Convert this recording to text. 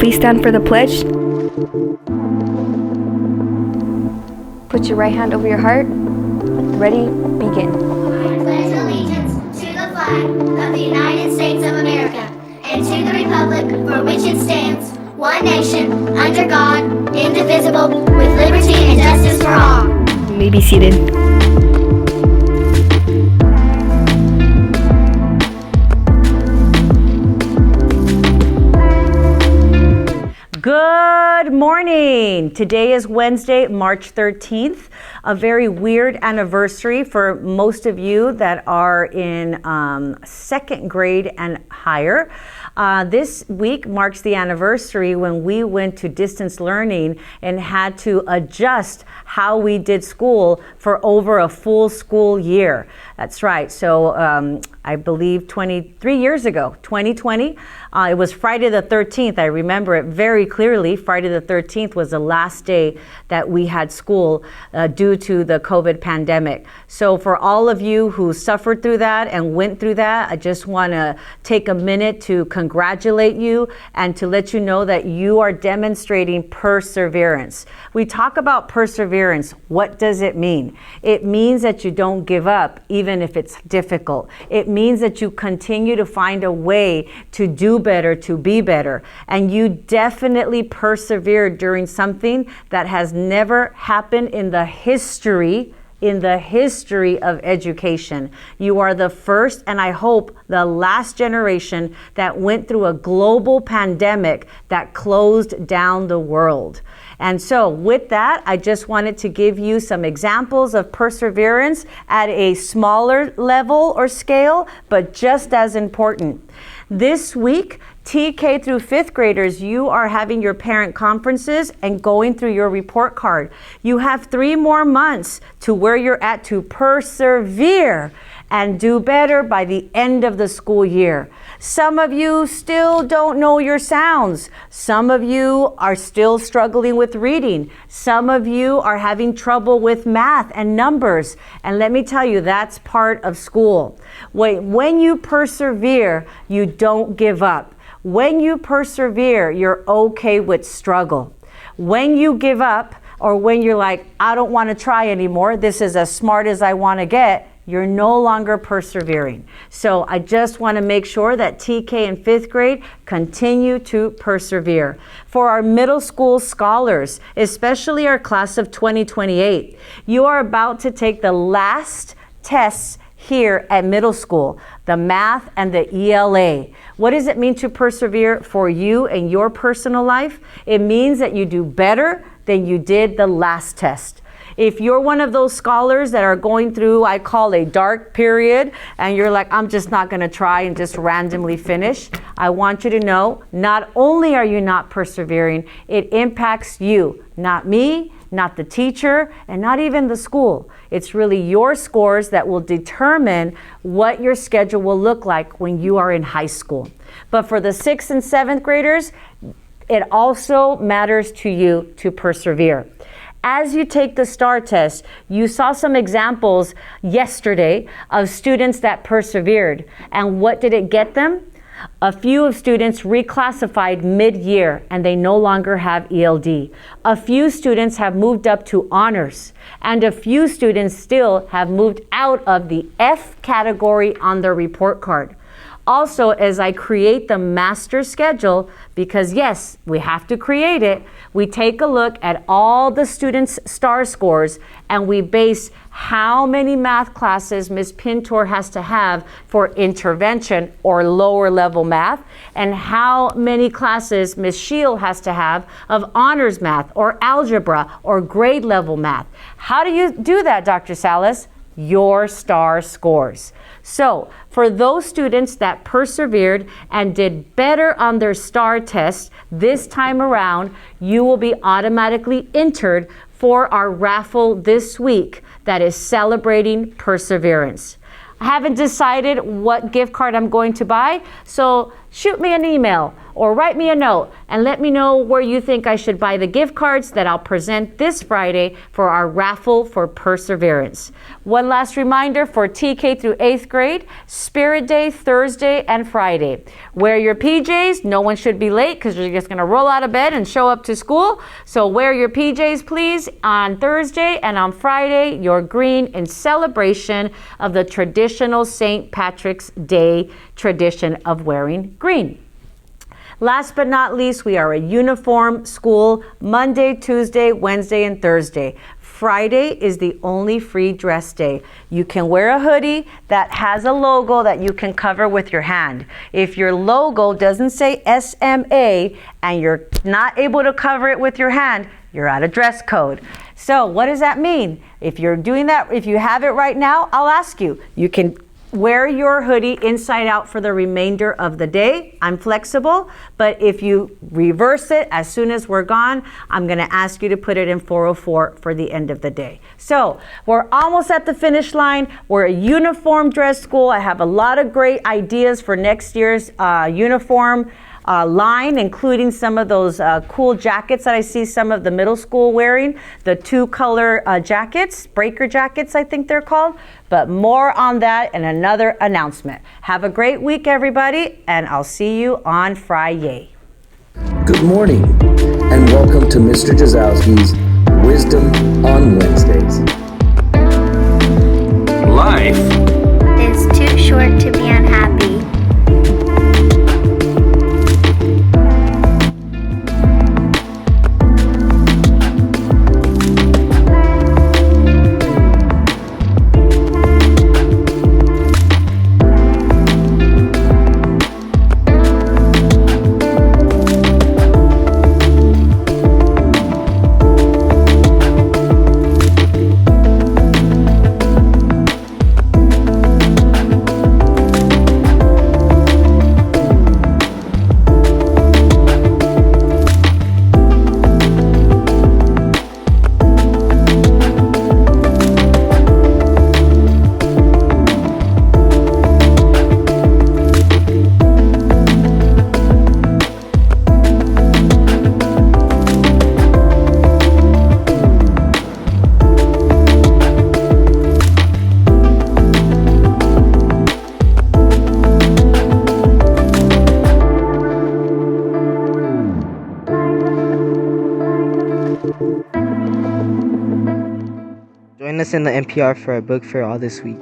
Please stand for the pledge. Put your right hand over your heart. Ready, begin. I pledge allegiance to the flag of the United States of America and to the republic for which it stands, one nation, under God, indivisible, with liberty and justice for all. You may be seated. Good morning. Today is Wednesday, March 13th, a very weird anniversary for most of you that are in second grade and higher. This week marks the anniversary when we went to distance learning and had to adjust how we did school for over a full school year. That's right. So I believe 23 years ago, 2020, it was Friday the 13th. I remember it very clearly. Friday the 13th was the last day that we had school due to the COVID pandemic. So for all of you who suffered through that and went through that, I just want to take a minute to congratulate you and to let you know that you are demonstrating perseverance. We talk about perseverance. What does it mean? It means that you don't give up, even if it's difficult. It means that you continue to find a way to do better, to be better. And you definitely persevered during something that has never happened in the history of education. You are the first, and I hope the last generation that went through a global pandemic that closed down the world. And so with that, I just wanted to give you some examples of perseverance at a smaller level or scale, but just as important. This week, TK through fifth graders, you are having your parent conferences and going through your report card. You have 3 more months to where you're at to persevere and do better by the end of the school year. Some of you still don't know your sounds. Some of you are still struggling with reading. Some of you are having trouble with math and numbers. And let me tell you, that's part of school. When you persevere, you don't give up. When you persevere, you're okay with struggle. When you give up, or when you're like, I don't want to try anymore, this is as smart as I want to get, you're no longer persevering. So I just want to make sure that TK in fifth grade continue to persevere. For our middle school scholars, especially our class of 2028, you are about to take the last tests here at middle school, the math and the ELA. What does it mean to persevere for you and your personal life? It means that you do better than you did the last test. If you're one of those scholars that are going through, I call a dark period, and you're like, I'm just not going to try and just randomly finish, I want you to know, not only are you not persevering, it impacts you, not me, not the teacher, and not even the school. It's really your scores that will determine what your schedule will look like when you are in high school. But for the 6th and 7th graders, it also matters to you to persevere. As you take the STAR test, you saw some examples yesterday of students that persevered. And what did it get them? A few of students reclassified mid-year and they no longer have ELD. A few students have moved up to honors, and a few students still have moved out of the F category on their report card. Also, as I create the master schedule, because yes, we have to create it, we take a look at all the students' STAR scores and we base how many math classes Ms. Pintor has to have for intervention or lower level math, and how many classes Ms. Shield has to have of honors math or algebra or grade level math. How do you do that, Dr. Salas? Your STAR scores. So for those students that persevered and did better on their STAR test this time around, you will be automatically entered for our raffle this week that is celebrating perseverance. I haven't decided what gift card I'm going to buy, so shoot me an email or write me a note and let me know where you think I should buy the gift cards that I'll present this Friday for our raffle for perseverance. One last reminder for TK through 8th grade, Spirit Day, Thursday and Friday. Wear your PJs. No one should be late because you're just going to roll out of bed and show up to school. So wear your PJs, please, on Thursday, and on Friday, your green in celebration of the traditional St. Patrick's Day tradition of wearing green. Last but not least, we are a uniform school Monday, Tuesday, Wednesday, and Thursday. Friday is the only free dress day. You can wear a hoodie that has a logo that you can cover with your hand. If your logo doesn't say SMA and you're not able to cover it with your hand, you're out of dress code. So what does that mean? If you're doing that, if you have it right now, I'll ask you. You can wear your hoodie inside out for the remainder of the day. I'm flexible, but if you reverse it as soon as we're gone, I'm gonna ask you to put it in 404 for the end of the day. So we're almost at the finish line. We're a uniform dress school. I have a lot of great ideas for next year's uniform line, including some of those cool jackets that I see some of the middle school wearing, the 2-color jackets, breaker jackets, I think they're called. But more on that in another announcement. Have a great week, everybody, and I'll see you on Friday. Good morning, and welcome to Mr. Jazowski's Wisdom on Wednesdays. Life It's too short to be unhappy. Join us in the NPR for a book fair all this week.